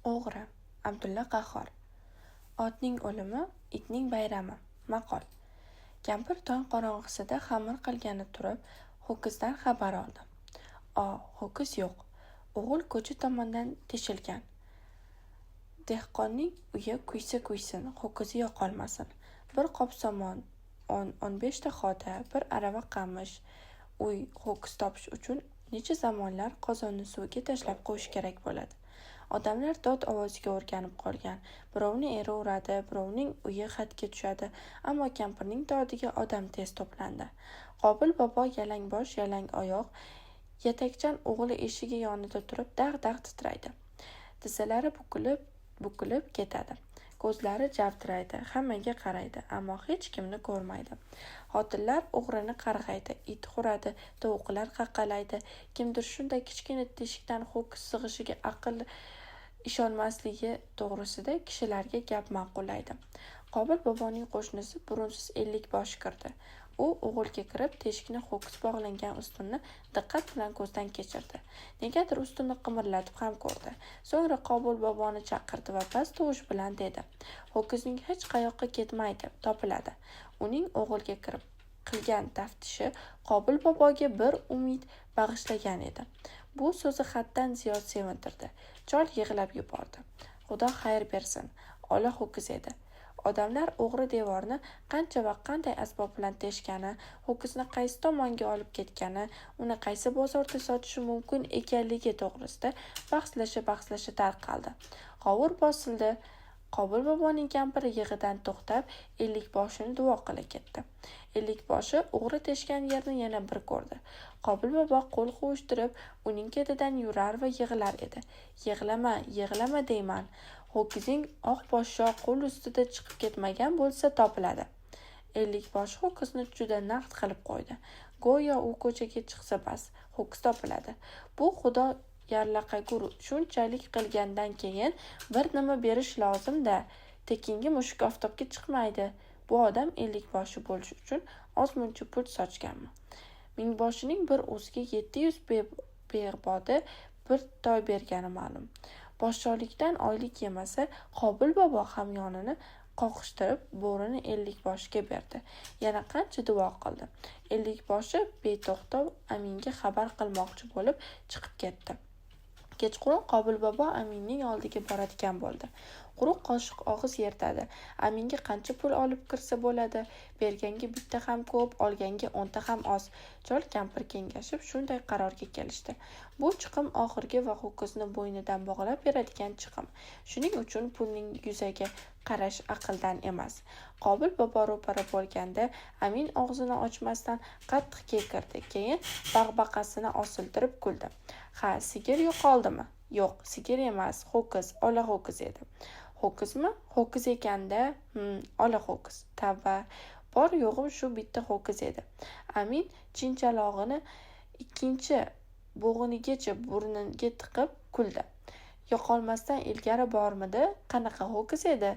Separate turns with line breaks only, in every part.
O'g'ri Abdulla Qahhor. Otning o'limi, itning bayrami. Maqol. Kampir tong qorong'isida xamir qilgani turib, ho'kizdan xabar oldi. Ho'kiz yo'q. O'g'il ko'cha tomondan teshilgan. Dehqonning uyi kuysa-kuysin, ho'kizi yo'qolmasin. Bir qop somon, 15 ta xoda, bir arava qamish. Uy ho'kiz topish uchun necha zamonlar qozonni suvga tashlab qo'yish kerak bo'ladi. Odamlar dod ovoziga o'rganib qolgan. Birovni eri uradi, birovning uyi xatga tushadi, ammo kampirning dodiga odam tez to'plandi. Qobil bobo yalang bosh, yalang oyoq, yatakchan o'g'li eshigi yonida turib dag'-dag' titraydi. Tizzalari bukilib ketadi. Ko'zlari javdiraydi, hammaga qaraydi, ammo hech kimni ko'rmaydi. Xotinlar o'g'rini qarg'aydi, it huradi, tovuqlar qaqalaydi. Kimdir shunday kichkina teshikdan ho'kiz sig'ishiga aql ishonmasligi to'g'risida kishilarga gap ma'qullaydi. Qobil boboning qo'shnisi burunsiz 50 bosh kirdi. U o'g'ilga kirib, teshikni ho'kiz bog'langan ustunni diqqat bilan ko'zdan kechirdi. Negadir ustunni qimirlatib ham ko'rdi. So'ngra Qobil boboni chaqirdi va past tovush bilan dedi: "Ho'kizning hech qayoqqa ketmaydi, topiladi." Uning o'g'ilga kirib qilgan taftishi Qobil boboga bir umid bag'ishlagan edi. Bu so'zi haddan ziyod sevintirdi. Chol yig'lab yubordi. Xudo xayr bersin, ola ho'kiz edi. Odamlar o'g'ri devorni qancha va qanday asbob bilan teshgani, ho'kizni qaysi tomonga olib ketgani, uni qaysi bozorda sotishi mumkin ekanligi to'g'risida bahslasha tarqaldi. Qovur bosildi. Qobil boboning kampiri yig'idan to'xtab, 50 boshini duo qila ketdi. 50 boshi o'g'ri teshgan yerni yana bir ko'rdi. Qobil bobo qo'l qovushtirib, uning ketidan yurar va yig'lar edi. Yig'lama deyman. Ho'kizing oq poshsho qo'l ustida chiqib ketmagan bo'lsa topiladi. 50 bosh ho'kizni juda naqd qilib qo'ydi. Go'yo u ko'chaga chiqsa bas, ho'kiz topiladi. Bu xudo yarlaqagur shunchalik qilgandan keyin bir nima berish lozim-da. Tekinga mushuk oftobga chiqmaydi. Bu odam 50 boshi bo'lish uchun ozmuncha pul sochganmi? Mingboshining bir o'ziga 700 beg'bodi bir toy bergani ma'lum. Podshohlikdan oylik yemasa, Qobil bobo hamyonini qoqishtirib bo'rini 50 boshga berdi. Yana qancha duo qildi. 50 boshi beto'xtov Aminga xabar qilmoqchi bo'lib chiqib ketdi. Kechqurun Qobil bobo Aminning oldiga boradigan bo'ldi. Quruq qoshiq og'iz yertadi. Aminga qancha pul olib kirsa bo'ladi? Berganga bitta ham ko'p, olganga 10 ta ham oz. Chol kampir kengashib shunday qarorga kelishdi. Bu chiqim oxirgi va ho'kizni bo'ynidan bog'lab beradigan chiqim. Shuning uchun pulning yuzaga qarash aqldan emas. Qobil bobo ro'para bo'lganda Amin og'zini ochmasdan qattiq kekirdi. Keyin bag'baqasini osiltirib kuldi. "Ha, sigir yo'qoldimi?" "Yo'q, sigir emas, ho'kiz, ola ho'kiz edi." "Ho'kizmi? Ho'kiz ekanda, ola ho'kiz. Tavba, bor yo'g'im shu bitta ho'kiz edi." Amin chinchalog'ini ikkinchi bo'g'inigacha burniga tiqib kuldi. "Yo'qolmasdan ilgari bormidi? Qanaqa ho'kiz edi?"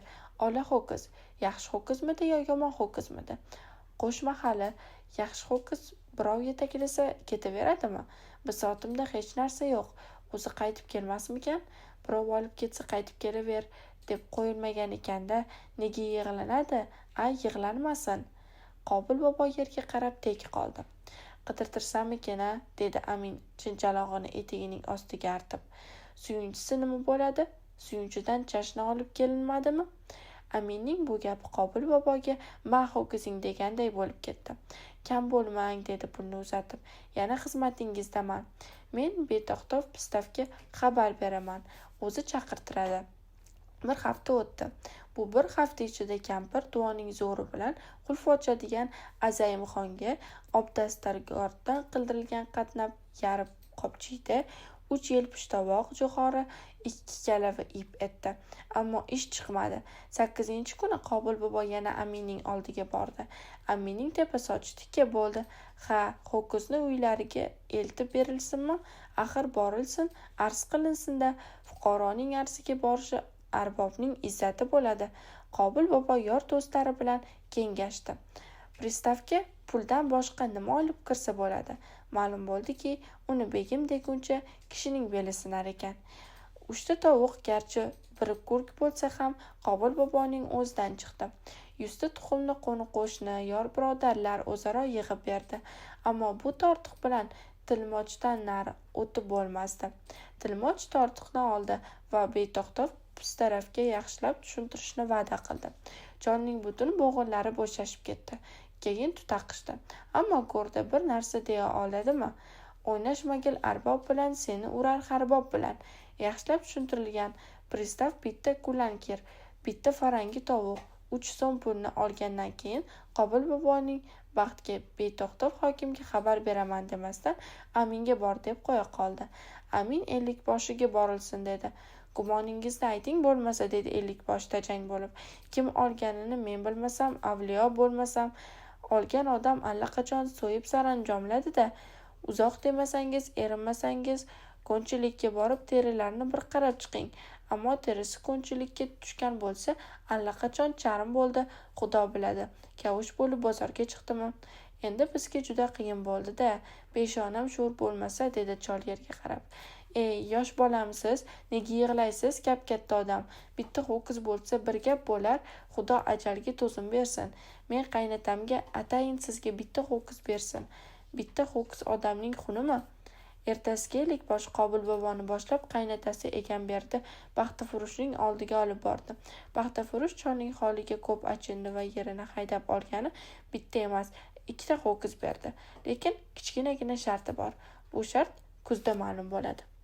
"Ola ho'kiz. Yaxshi ho'kizmidi yo yomon ho'kizmidi?" "Qo'shma hali. Yaxshi ho'kiz birov yetaklasa ketaveradimi? Bisotimda hech narsa yo'q. O'zi qaytib kelmasmikan? Birov olib ketsa qaytib kelaver deb qo'yilmagan ekanda, nega yig'lanadi? Yig'lanmasin." Qobil bobo yerga qarab tek qoldi. "Qidirtirsammikin-a?" dedi Amin chinchalog'ini etigining ostiga artib. "Suyunchisi nima bo'ladi? Suyunchidan chashna olib kelinmadimi?" Aminning bu gapi Qobil boboga ho'kizing deganday bo'lib ketdi. "Kam bo'lmang," dedi pulni uzatib. "Yana xizmatingizdaman. Men beto'xtov pristavga xabar beraman. O'zi chaqirtiradi." Bir hafta o'tdi. Bu bir hafta ichida kampir duoning zo'ri bilan qulf ochadigan Azayimxonga obdastargordan qildirilgan qatnab yarib qopchiyda 3 yelpishtovoq jo'xori 2 kalava ip etdi. Ammo ish chiqmadi. 8-kuni Qobil bobo yana Aminning oldiga bordi. Aminning tepa sochi tikka bo'ldi. "Ha, ho'kizni uylariga eltib berilsinmi? Axir borilsin, arz qilinsin-da. Fuqaroning arziga borishi arbobning izzati bo'ladi." Qobil bobo yor do'stlari bilan kengashdi. Pristavga puldan boshqa nima olib kirsa bo'ladi? Ma'lum bo'ldiki, uni begim deguncha kishining beli sinar ekan. Uchta tovuq garchi biri ko'rk bo'lsa ham Qobil boboning o'zidan chiqdi. 100 ta tuxumni qo'ni-qo'shni, yor birodarlar o'zaro yig'ib berdi. Ammo bu tortiq bilan Tilmochdan nari o'tib bo'lmasdi. Tilmoch tortiqni oldi va beto'xtov Pustarafga yaxshilab tushuntirishni va'da qildi. Cholning butun bo'g'inlari bo'shashib ketdi. Keyin tutaqishdi. Ammo go'rda bir narsa deya oladimi? O'ynashmagil arbob bilan, seni urar harbob bilan. Yaxshilab tushuntirilgan pristav bitta kulankir, bitta farangi tovuq, 3 so'm pulni olgandan keyin Qobil boboning baxtga beto'xtov hokimga xabar beraman demasdan Aminga bor deb qo'ya qoldi. Amin Ellikboshiga borilsin dedi. Gumoningizni ayting bo'lmasa, dedi Ellikboshi tajang bo'lib. Kim olganini men bilmasam, avliyo bo'lmasam, olgan odam allaqachon so'yib saranjomladi-da. Uzoq demasangiz, erinmasangiz, ko'nchilikka borib terilarni bir qarab chiqing. Ammo terisi ko'nchilikka tushgan bo'lsa, allaqachon charm bo'ldi, xudo biladi. Kavush bo'lib bozorga chiqdimi? Endi bizga juda qiyin bo'ldi-da. Peshonam sho'r bo'lmasa, dedi chol yerga qarab. Ey, yosh bolamsiz, nega yig'laysiz, kap-katta odam? Bitta ho'kiz bo'lsa bir gap bo'lar, xudo ajalga to'zim bersin. Men qaynatamga atayin sizga bitta ho'kiz bersin. Bitta ho'kiz odamning xunimi? Ertasiga Ellikboshi Qobil boboni boshlab qaynatasi Egamberdi Baxtafurushning oldiga olib bordi. Baxtafurush cholning holiga ko'p achindi va yerini haydab olgani bitta emas, 2 ta ho'kiz berdi. Lekin kichkinagina sharti bor. Bu shart kuzda ma'lum bo'ladi.